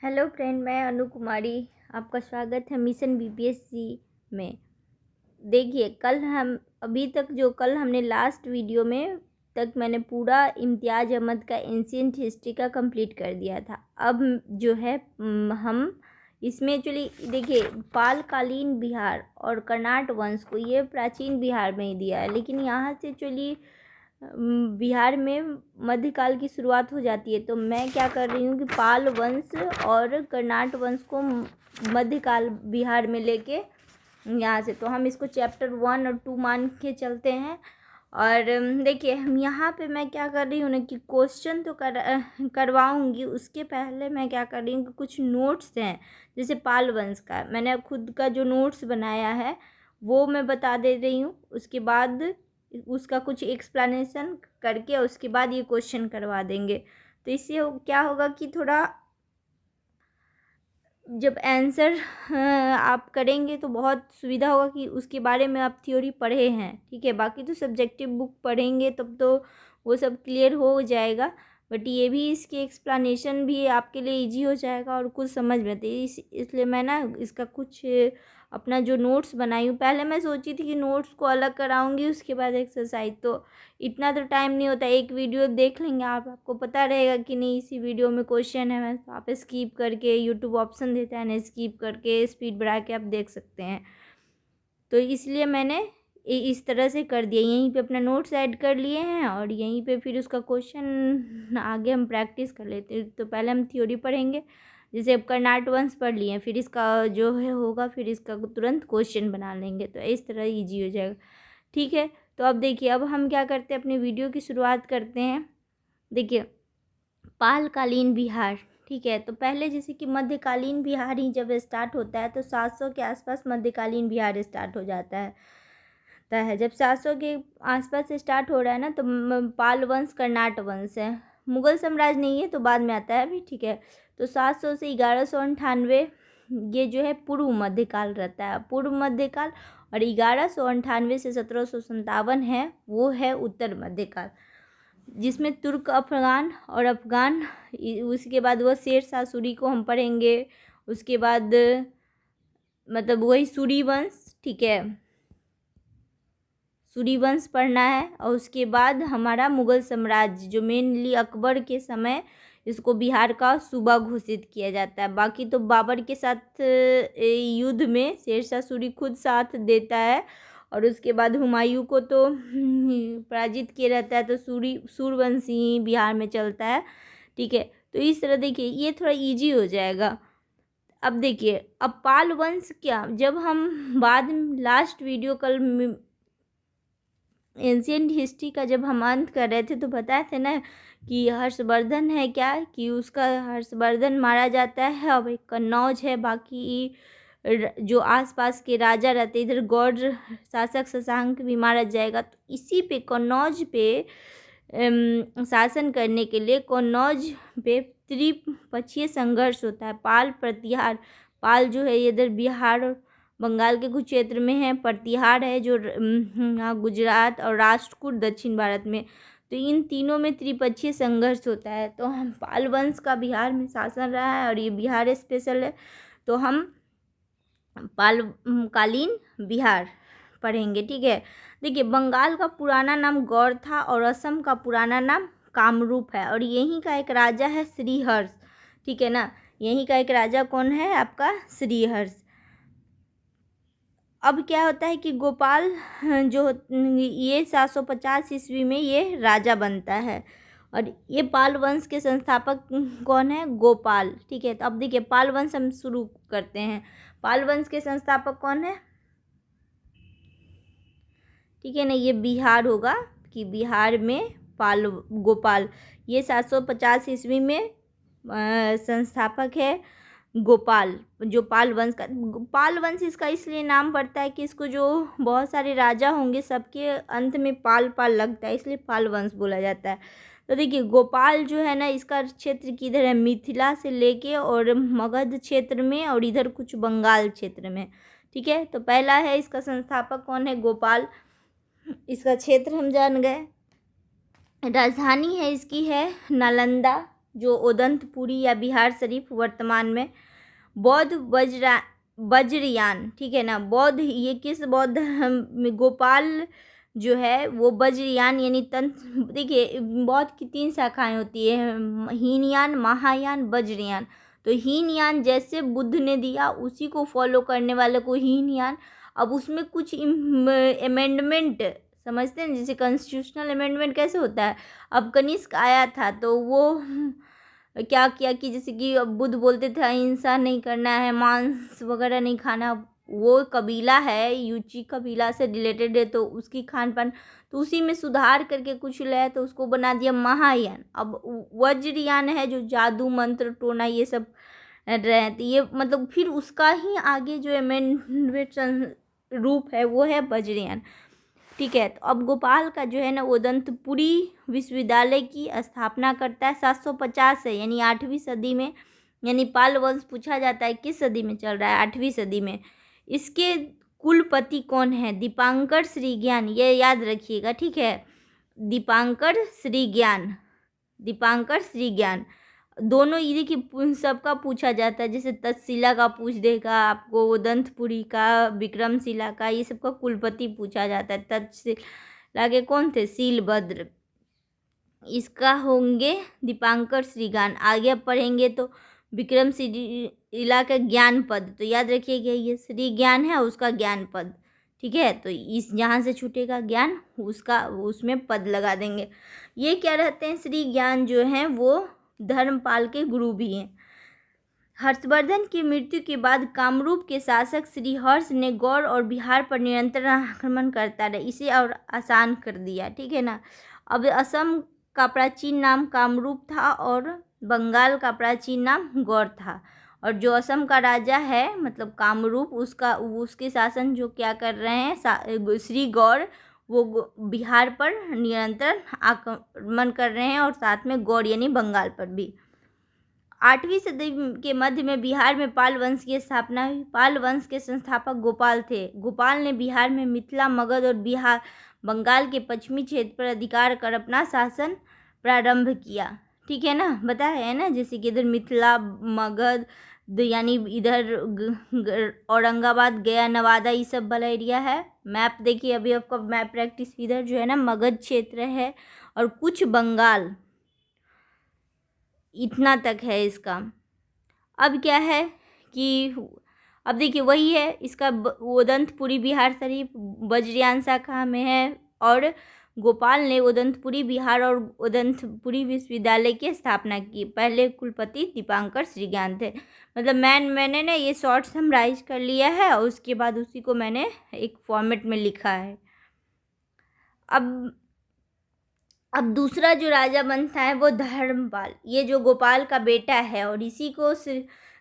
Hello friend, मैं अनु कुमारी। आपका स्वागत है मिशन बीपीएससी में। देखिए, कल हमने लास्ट वीडियो में तक मैंने पूरा इम्तियाज़ अहमद का एंशिएंट हिस्ट्री का कंप्लीट कर दिया था। अब जो है हम इसमें एक्चुअली देखिए, पालकालीन बिहार और कर्नाट वंश को ये प्राचीन बिहार में ही दिया है, लेकिन यहाँ से एक्चुअली बिहार में मध्यकाल की शुरुआत हो जाती है। तो मैं क्या कर रही हूँ कि पाल वंश और कर्नाट वंश को मध्यकाल बिहार में लेके यहाँ से, तो हम इसको चैप्टर 1 और 2 मान के चलते हैं। और देखिए, हम यहाँ पे मैं क्या कर रही हूँ ना कि क्वेश्चन तो करवाऊँगी, उसके पहले मैं क्या कर रही हूँ कि कुछ नोट्स हैं। जैसे पाल वंश का मैंने खुद का जो नोट्स बनाया है वो मैं बता दे रही हूँ, उसके बाद उसका कुछ एक्सप्लेनेशन करके उसके बाद ये क्वेश्चन करवा देंगे। तो इससे क्या होगा कि थोड़ा जब आंसर आप करेंगे तो बहुत सुविधा होगा कि उसके बारे में आप थ्योरी पढ़े हैं, ठीक है। बाकी तो सब्जेक्टिव बुक पढ़ेंगे तब तो वो सब क्लियर हो जाएगा, बट ये भी इसके एक्सप्लेनेशन भी आपके लिए इजी हो जाएगा और कुछ समझ में आती है। इसलिए मैं ना इसका कुछ अपना जो नोट्स बनाई हूँ, पहले मैं सोची थी कि नोट्स को अलग कराऊंगी उसके बाद एक्सरसाइज, तो इतना तो टाइम नहीं होता। एक वीडियो देख लेंगे आपको पता रहेगा कि नहीं इसी वीडियो में क्वेश्चन है, तो आप स्किप करके, यूट्यूब ऑप्शन देता है ना, स्किप करके स्पीड बढ़ा के आप देख सकते हैं। तो इसलिए मैंने इस तरह से कर दिया, यहीं पे अपना नोट्स ऐड कर लिए हैं और यहीं पे फिर उसका क्वेश्चन आगे हम प्रैक्टिस कर लेते हैं। तो पहले हम थ्योरी पढ़ेंगे, जैसे अब कर्नाट वंश पढ़ लिए, फिर इसका जो है होगा फिर इसका तुरंत क्वेश्चन बना लेंगे, तो इस तरह ईजी हो जाएगा, ठीक है। तो अब देखिए, अब हम क्या करते हैं, अपने वीडियो की शुरुआत करते हैं। देखिए, पालकालीन बिहार, ठीक है। तो पहले जैसे कि मध्यकालीन बिहार ही जब स्टार्ट होता है तो 700 के आसपास मध्यकालीन बिहार स्टार्ट हो जाता है। जब 700 के आसपास से स्टार्ट हो रहा है ना, तो पाल वंश कर्नाट वंश है, मुगल साम्राज्य नहीं है, तो बाद में आता है अभी, ठीक है। तो 700 से 1198 ये जो है पूर्व मध्यकाल रहता है, पूर्व मध्यकाल। और 1198 से 1757 है वो है उत्तर मध्यकाल, जिसमें तुर्क अफगान और अफगान, उसके बाद वह शेर शाह सूरी को हम पढ़ेंगे। उसके बाद मतलब वही सूरी वंश, ठीक है, सूरी वंश पढ़ना है। और उसके बाद हमारा मुगल साम्राज्य, जो मेनली अकबर के समय इसको बिहार का सूबा घोषित किया जाता है। बाकी तो बाबर के साथ युद्ध में शेरशाह सूरी खुद साथ देता है, और उसके बाद हुमायूं को तो पराजित किया रहता है, तो सूरवंशी बिहार में चलता है, ठीक है। तो इस तरह देखिए, ये थोड़ा इजी हो जाएगा। अब देखिए, अब पाल वंश क्या, जब हम बाद लास्ट वीडियो कल एंशिएंट हिस्ट्री का जब हम अंत कर रहे थे तो बताए थे ना कि हर्षवर्धन है क्या, कि उसका हर्षवर्धन मारा जाता है, अब एक कन्नौज है, बाकी जो आसपास के राजा रहते, इधर गौड़ शासक शशांक भी मारा जाएगा। तो इसी पे कन्नौज पे शासन करने के लिए कन्नौज पे त्रिपक्षीय संघर्ष होता है, पाल प्रतिहार। पाल जो है इधर बिहार और बंगाल के कुछ क्षेत्र में है, प्रतिहार है जो गुजरात, और राष्ट्रकूट दक्षिण भारत में। तो इन तीनों में त्रिपक्षीय संघर्ष होता है। तो हम पाल वंश का बिहार में शासन रहा है और ये बिहार स्पेशल है, तो हम पालकालीन बिहार पढ़ेंगे, ठीक है। देखिए, बंगाल का पुराना नाम गौड़ था और असम का पुराना नाम कामरूप है, और यहीं का एक राजा है श्रीहर्ष, ठीक है ना। यहीं का एक राजा कौन है आपका, श्रीहर्ष। अब क्या होता है कि गोपाल जो ये 750 ईस्वी में ये राजा बनता है, और ये पाल वंश के संस्थापक कौन है, गोपाल, ठीक है। तो अब देखिए, पाल वंश हम शुरू करते हैं। पाल वंश के संस्थापक कौन है, ठीक है ना, ये बिहार होगा कि बिहार में गोपाल, ये 750 ईस्वी में संस्थापक है गोपाल, जो पाल वंश का। पाल वंश इसका इसलिए नाम पड़ता है कि इसको जो बहुत सारे राजा होंगे सबके अंत में पाल पाल लगता है, इसलिए पाल वंश बोला जाता है। तो देखिए, गोपाल जो है ना, इसका क्षेत्र किधर है, मिथिला से लेके और मगध क्षेत्र में, और इधर कुछ बंगाल क्षेत्र में, ठीक है। तो पहला है इसका संस्थापक कौन है, गोपाल। इसका क्षेत्र हम जान गए। राजधानी है इसकी है नालंदा, जो ओदंतपुरी या बिहार शरीफ वर्तमान में बौद्ध वज्रयान, ठीक है ना, बौद्ध, ये किस बौद्ध गोपाल जो है वो वज्रयान यानी तंत्र, देखिए बौद्ध की 3 शाखाएं होती है, हीनयान, महायान, वज्रयान। तो हीनयान जैसे बुद्ध ने दिया उसी को फॉलो करने वाले को हीनयान। अब उसमें कुछ अमेंडमेंट समझते हैं, जैसे कॉन्स्टिट्यूशनल अमेंडमेंट कैसे होता है। अब कनिष्क आया था तो वो क्या किया कि जैसे कि अब बुद्ध बोलते थे अहिंसा नहीं करना है, मांस वगैरह नहीं खाना, वो कबीला है यूची कबीला से रिलेटेड है तो उसकी खान पान, तो उसी में सुधार करके कुछ लाया तो उसको बना दिया महायान। अब वज्रयान है जो जादू मंत्र टोना ये सब रहे हैं, तो ये मतलब फिर उसका ही आगे जो अमेंडमेंट रूप है वो है वज्रयान, ठीक है। तो अब गोपाल का जो है ना ओदंतपुरी विश्वविद्यालय की स्थापना करता है 750 से, यानी 8वीं सदी में, यानी पाल वंश पूछा जाता है किस सदी में चल रहा है, 8वीं सदी में। इसके कुलपति कौन है, दीपांकर श्रीज्ञान, ये याद रखिएगा, ठीक है, दीपांकर श्रीज्ञान, दीपांकर श्रीज्ञान। दोनों ये देखिए सबका पूछा जाता है, जैसे तक्षशिला का पूछ देगा आपको, ओदंतपुरी का, विक्रमशिला का, ये सबका कुलपति पूछा जाता है। तक्षशिला के कौन थे, शीलभद्र, इसका होंगे दीपांकर श्रीज्ञान। आगे पढ़ेंगे तो विक्रमशिला का ज्ञान पद, तो याद रखिएगा ये श्री ज्ञान है उसका ज्ञान पद, ठीक है। तो इस जहाँ से छूटेगा ज्ञान उसका उसमें पद लगा देंगे। ये क्या रहते हैं, श्री ज्ञान जो हैं वो धर्मपाल के गुरु भी हैं। हर्षवर्धन की मृत्यु के बाद कामरूप के शासक श्री हर्ष ने गौड़ और बिहार पर निरंतर आक्रमण करता रहा, इसे और आसान कर दिया, ठीक है ना। अब असम का प्राचीन नाम कामरूप था और बंगाल का प्राचीन नाम गौड़ था, और जो असम का राजा है मतलब कामरूप, उसके शासन जो क्या कर रहे हैं श्री गौड़, वो बिहार पर निरंतर आक्रमण कर रहे हैं और साथ में गौड़ यानी बंगाल पर भी। 8वीं सदी के मध्य में बिहार में पाल वंश की स्थापना हुई। पाल वंश के संस्थापक गोपाल थे। गोपाल ने बिहार में मिथिला, मगध और बिहार बंगाल के पश्चिमी क्षेत्र पर अधिकार कर अपना शासन प्रारंभ किया, ठीक है ना, बताया है ना, जैसे कि इधर मिथिला, मगध यानी इधर औरंगाबाद, गया, नवादा, ये सब वाला एरिया है। मैप देखिए, अभी आपका मैप प्रैक्टिस, इधर जो है ना मगध क्षेत्र है और कुछ बंगाल, इतना तक है इसका। अब क्या है कि अब देखिए वही है इसका, ओदंतपुरी बिहार शरीफ वज्रयान शाखा में है, और गोपाल ने ओदंतपुरी बिहार और ओदंतपुरी विश्वविद्यालय की स्थापना की। पहले कुलपति दीपांकर श्रीज्ञान थे। मतलब मैंने ना ये शॉर्ट समराइज कर लिया है और उसके बाद उसी को मैंने एक फॉर्मेट में लिखा है। अब दूसरा जो राजा बनता है वो धर्मपाल, ये जो गोपाल का बेटा है और इसी को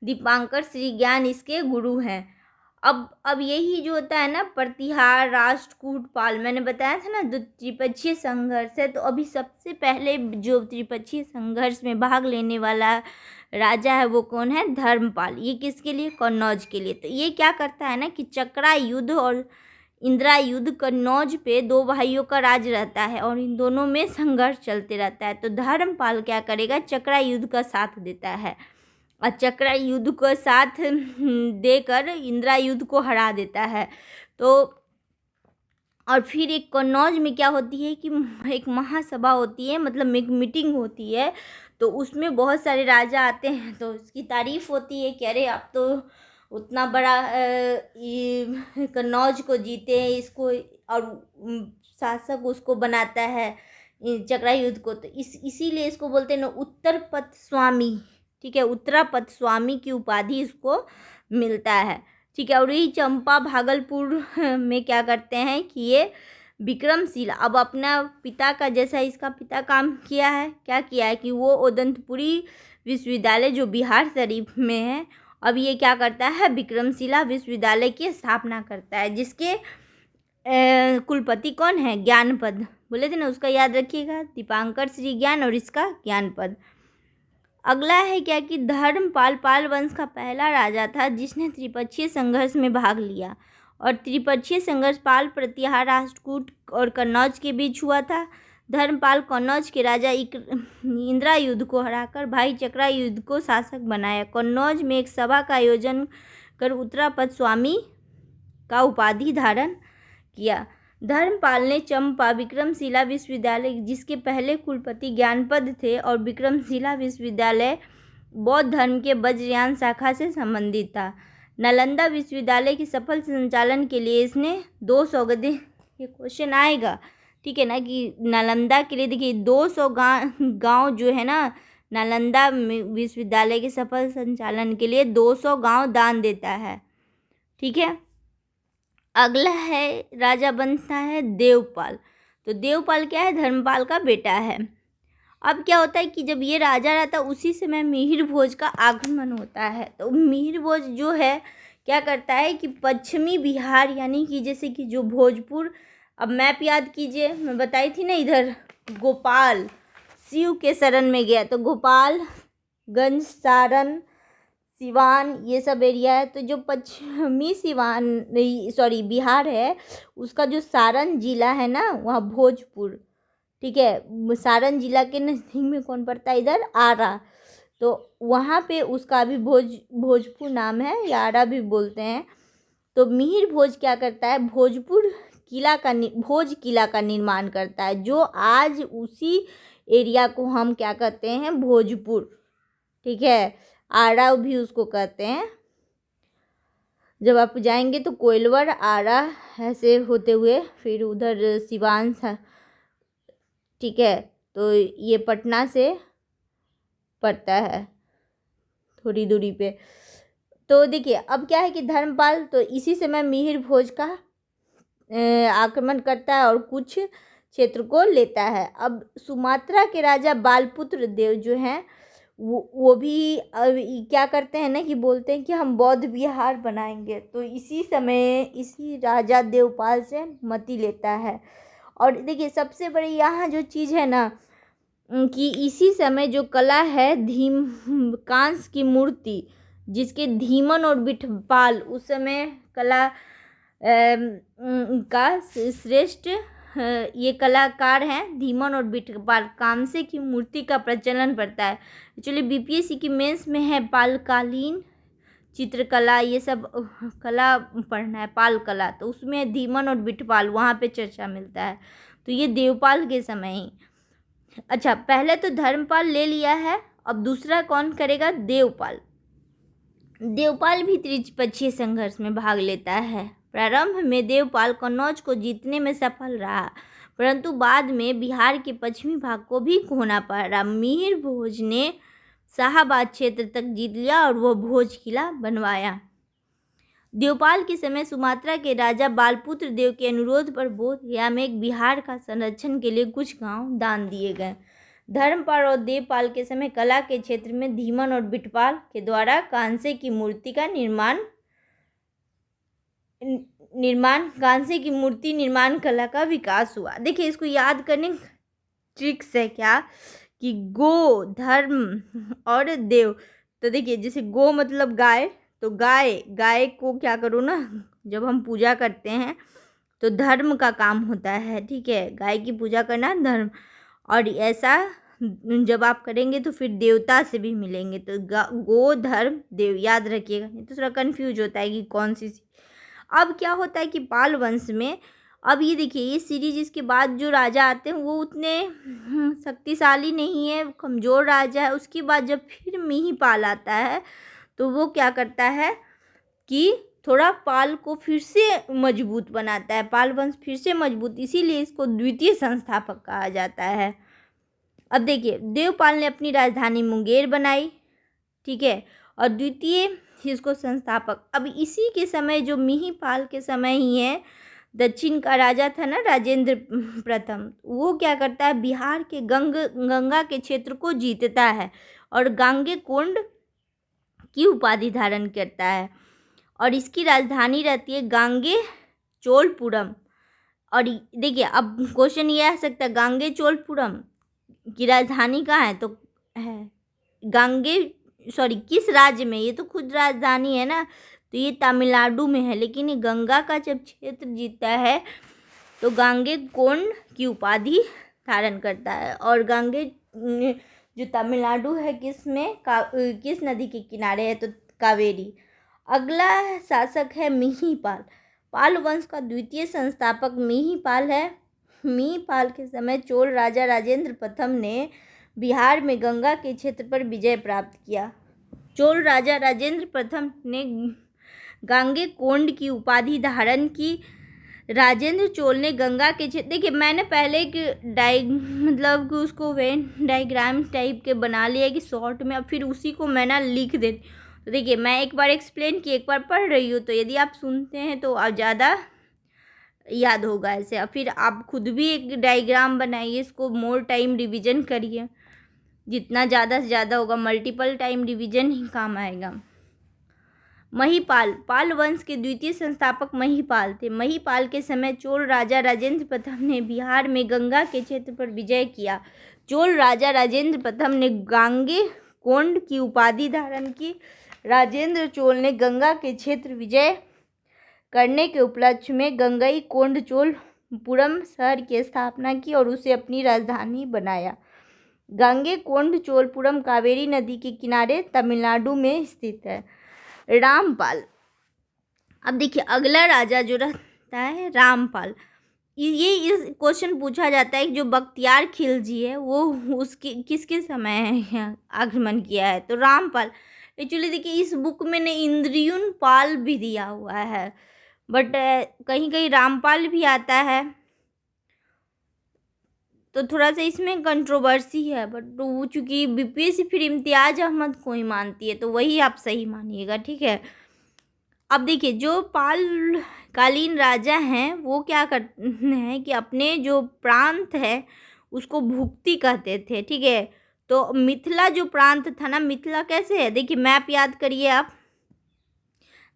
दीपांकर श्रीज्ञान इसके गुरु हैं। अब यही जो होता है ना प्रतिहार, राष्ट्रकूट, पाल, मैंने बताया था ना जो त्रिपक्षीय संघर्ष है, तो अभी सबसे पहले जो त्रिपक्षीय संघर्ष में भाग लेने वाला राजा है वो कौन है, धर्मपाल। ये किसके लिए, कन्नौज के लिए। तो ये क्या करता है ना कि चक्रा युद्ध और इंदिरा युद्ध, कन्नौज पे 2 भाइयों का राज रहता है और इन दोनों में संघर्ष चलते रहता है। तो धर्मपाल क्या करेगा, चक्रा युद्ध का साथ देता है और चक्रा युद्ध को साथ देकर इंदिरा युद्ध को हरा देता है। तो और फिर एक कन्नौज में क्या होती है कि एक महासभा होती है, मतलब एक मीटिंग होती है, तो उसमें बहुत सारे राजा आते हैं, तो उसकी तारीफ होती है कि अरे आप तो उतना बड़ा कन्नौज को जीते हैं, इसको, और शासक उसको बनाता है चक्रा युद्ध को, तो इसीलिए इसको बोलते हैं ना उत्तरपथ स्वामी, ठीक है, उत्तरापथ स्वामी की उपाधि इसको मिलता है, ठीक है। और यही चंपा भागलपुर में क्या करते हैं कि ये विक्रमशिला, अब अपना पिता का जैसा इसका पिता काम किया है, क्या किया है कि वो ओदंतपुरी विश्वविद्यालय जो बिहार शरीफ में है, अब ये क्या करता है, विक्रमशिला विश्वविद्यालय की स्थापना करता है, जिसके कुलपति कौन है, ज्ञानपद, बोले थे ना, उसका याद रखिएगा, दीपांकर श्रीज्ञान और इसका ज्ञानपद। अगला है क्या कि धर्मपाल पाल वंश का पहला राजा था जिसने त्रिपक्षीय संघर्ष में भाग लिया, और त्रिपक्षीय संघर्ष पाल, प्रतिहार, राष्ट्रकूट और कन्नौज के बीच हुआ था। धर्मपाल कन्नौज के राजा इंद्रायुध को हराकर भाई चक्रायुध को शासक बनाया। कन्नौज में एक सभा का आयोजन कर उत्तरापद स्वामी का उपाधि धारण किया। धर्मपाल ने चंपा विक्रमशिला विश्वविद्यालय, जिसके पहले कुलपति ज्ञानपद थे, और विक्रमशिला विश्वविद्यालय बौद्ध धर्म के वज्रयान शाखा से संबंधित था। नालंदा विश्वविद्यालय के सफल संचालन के लिए इसने 200 गधे, ये क्वेश्चन आएगा, ठीक है ना, कि नालंदा के लिए देखिए 200 गांव जो है ना, नालंदा विश्वविद्यालय के सफल संचालन के लिए 200 गांव दान देता है, ठीक है। अगला है राजा बनता है देवपाल। तो देवपाल क्या है, धर्मपाल का बेटा है। अब क्या होता है कि जब ये राजा रहता है उसी समय मिहिर भोज का आगमन होता है। तो मिहिर भोज जो है क्या करता है कि पश्चिमी बिहार, यानी कि जैसे कि जो भोजपुर, अब मैप याद कीजिए, मैं बताई थी ना, इधर गोपाल शिव के शरण में गया, तो गोपालगंज, सारण, सिवान, ये सब एरिया है। तो जो पश्चिमी बिहार है, उसका जो सारण जिला है ना, वहाँ भोजपुर, ठीक है। सारण जिला के नज़दीक में कौन पड़ता है, इधर आरा। तो वहाँ पे उसका भी भोजपुर नाम है, या आरा भी बोलते हैं। तो मिहिर भोज क्या करता है, भोज किला का निर्माण करता है, जो आज उसी एरिया को हम क्या कहते हैं, भोजपुर, ठीक है। आरा भी उसको कहते हैं। जब आप जाएंगे तो कोइलवर, आरा, ऐसे होते हुए फिर उधर सिवान, ठीक है। तो ये पटना से पड़ता है थोड़ी दूरी पे। तो देखिए अब क्या है कि धर्मपाल तो इसी समय मिहिर भोज का आक्रमण करता है और कुछ क्षेत्र को लेता है। अब सुमात्रा के राजा बालपुत्र देव जो हैं वो भी क्या करते हैं ना, कि बोलते हैं कि हम बौद्ध विहार बनाएंगे। तो इसी समय इसी राजा देवपाल से मति लेता है। और देखिए सबसे बड़ी यहाँ जो चीज़ है ना, कि इसी समय जो कला है कांस की मूर्ति, जिसके धीमन और बिठपाल उस समय कला का श्रेष्ठ ये कलाकार हैं। धीमन और बिठपाल कांसे की मूर्ति का प्रचलन पड़ता है। एक्चुअली बीपीएससी की मेंस में है पालकालीन चित्रकला, ये सब कला पढ़ना है, पाल कला। तो उसमें धीमन और बिठपाल, वहाँ पे चर्चा मिलता है। तो ये देवपाल के समय ही। अच्छा, पहले तो धर्मपाल ले लिया है, अब दूसरा कौन करेगा, देवपाल। देवपाल भी त्रिपक्षीय संघर्ष में भाग लेता है। प्रारंभ में देवपाल कन्नौज को जीतने में सफल रहा, परंतु बाद में बिहार के पश्चिमी भाग को भी खोना पड़ा। मिहिर भोज ने शाहाबाद क्षेत्र तक जीत लिया और वह भोज किला बनवाया। देवपाल के समय सुमात्रा के राजा बालपुत्र देव के अनुरोध पर बोधगया में एक बिहार का संरक्षण के लिए कुछ गांव दान दिए गए। धर्मपाल और देवपाल के समय कला के क्षेत्र में धीमन और बिठपाल के द्वारा कांसे की मूर्ति का कांसे की मूर्ति निर्माण कला का विकास हुआ। देखिए इसको याद करने ट्रिक्स है क्या, कि गो, धर्म और देव। तो देखिए जैसे गो मतलब गाय, तो गाय को क्या करो ना, जब हम पूजा करते हैं तो धर्म का काम होता है, ठीक है, गाय की पूजा करना धर्म। और ऐसा जब आप करेंगे तो फिर देवता से भी मिलेंगे। तो गो, धर्म, देव, याद रखिएगा, नहीं तो थोड़ा कन्फ्यूज होता है कि कौन सी। अब क्या होता है कि पाल वंश में, अब ये देखिए ये सीरीज, इसके बाद जो राजा आते हैं वो उतने शक्तिशाली नहीं है, कमज़ोर राजा है। उसके बाद जब फिर मिहिपाल आता है तो वो क्या करता है कि थोड़ा पाल को फिर से मजबूत बनाता है, पाल वंश फिर से मजबूत, इसीलिए इसको द्वितीय संस्थापक कहा जाता है। अब देखिए देवपाल ने अपनी राजधानी मुंगेर बनाई, ठीक है, और द्वितीय इसको संस्थापक। अब इसी के समय जो मिहिपाल के समय ही है, दक्षिण का राजा था ना राजेंद्र प्रथम, वो क्या करता है, बिहार के गंगा के क्षेत्र को जीतता है और गांगे कोंड की उपाधि धारण करता है। और इसकी राजधानी रहती है गांगे चोलपुरम। और देखिए अब क्वेश्चन ये आ सकता है, गांगे चोलपुरम की राजधानी कहाँ है, तो है किस राज्य में, ये तो खुद राजधानी है ना, तो ये तमिलनाडु में है। लेकिन ये गंगा का जब क्षेत्र जीतता है तो गांगे कोंड की उपाधि धारण करता है। और गांगे जो तमिलनाडु है किस नदी के किनारे है, तो कावेरी। अगला शासक है मिहिपाल। पाल वंश का द्वितीय संस्थापक मिहिपाल है। मिहिपाल के समय चोल राजा राजेंद्र प्रथम ने बिहार में गंगा के क्षेत्र पर विजय प्राप्त किया। चोल राजा राजेंद्र प्रथम ने गांगे कोंड की उपाधि धारण की। राजेंद्र चोल ने गंगा के क्षेत्र, देखिए मैंने पहले एक मतलब कि उसको वेन डायग्राम टाइप के बना लिया कि शॉर्ट में, अब फिर उसी को मैं ना लिख दे। तो देखिए मैं एक बार एक्सप्लेन की, एक बार पढ़ रही हूँ, तो यदि आप सुनते हैं तो आप ज़्यादा याद होगा ऐसे। अब फिर आप खुद भी एक डायग्राम बनाइए, इसको मोर टाइम रिवीजन करिए, जितना ज़्यादा से ज़्यादा होगा मल्टीपल टाइम रिवीजन ही काम आएगा। महिपाल, पाल वंश के द्वितीय संस्थापक महिपाल थे। महिपाल के समय चोल राजा राजेंद्र प्रथम ने बिहार में गंगा के क्षेत्र पर विजय किया। चोल राजा राजेंद्र प्रथम ने गांगे कोंड की उपाधि धारण की। राजेंद्र चोल ने गंगा के क्षेत्र विजय करने के उपलक्ष्य में गंगई कोंड चोलपुरम शहर की स्थापना की और उसे अपनी राजधानी बनाया। गांगे कोंड चोलपुरम कावेरी नदी के किनारे तमिलनाडु में स्थित है। रामपाल, अब देखिए अगला राजा जो रहता है रामपाल, ये इस क्वेश्चन पूछा जाता है कि जो बख्तियार खिलजी है वो उसके किसके समय आगमन किया है, तो रामपाल। एक्चुअली देखिए इस बुक में ने इंद्रियुन पाल भी दिया हुआ है, बट कहीं कहीं रामपाल भी आता है, तो थोड़ा सा इसमें कंट्रोवर्सी है। बट वो चूँकि बीपीएससी फिर इम्तियाज़ अहमद को ही मानती है, तो वही आप सही मानिएगा, ठीक है। अब देखिए जो पाल कालीन राजा हैं वो क्या करते हैं कि अपने जो प्रांत है उसको भुक्ति कहते थे, ठीक है। तो मिथिला जो प्रांत था ना, मिथिला कैसे है, देखिए मैप याद करिए आप।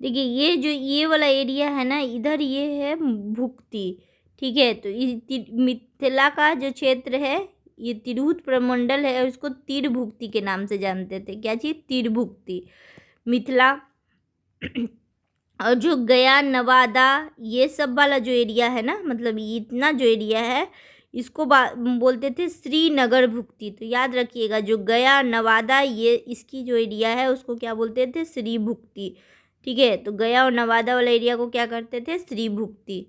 देखिए ये जो ये वाला एरिया है ना, इधर ये है भुक्ति, ठीक है। तो मिथिला का जो क्षेत्र है ये तिरहुत प्रमंडल है और इसको तिरभुक्ति के नाम से जानते थे। क्या चीज़, तिरभुक्ति, मिथिला। और जो गया नवादा ये सब वाला जो एरिया है ना, मतलब इतना जो एरिया है इसको बोलते थे श्रीनगर भुक्ति। तो याद रखिएगा जो गया नवादा ये इसकी जो एरिया है उसको क्या बोलते थे, श्री भुक्ति, ठीक है। तो गया और नवादा वाला एरिया को क्या करते थे, श्री भुक्ति,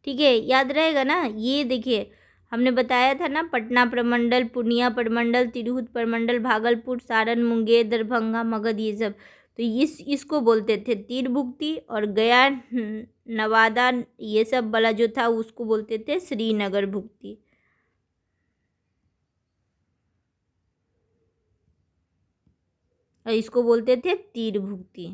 ठीक है, याद रहेगा ना। ये देखिए हमने बताया था ना, पटना प्रमंडल, पूर्णिया प्रमंडल, तिरहुत प्रमंडल, भागलपुर, सारण, मुंगेर, दरभंगा, मगध, ये सब। तो इसको बोलते थे तिरभुक्ति। और गया नवादा ये सब वाला जो था उसको बोलते थे श्रीनगर भुक्ति। और इसको बोलते थे तिरभुक्ति।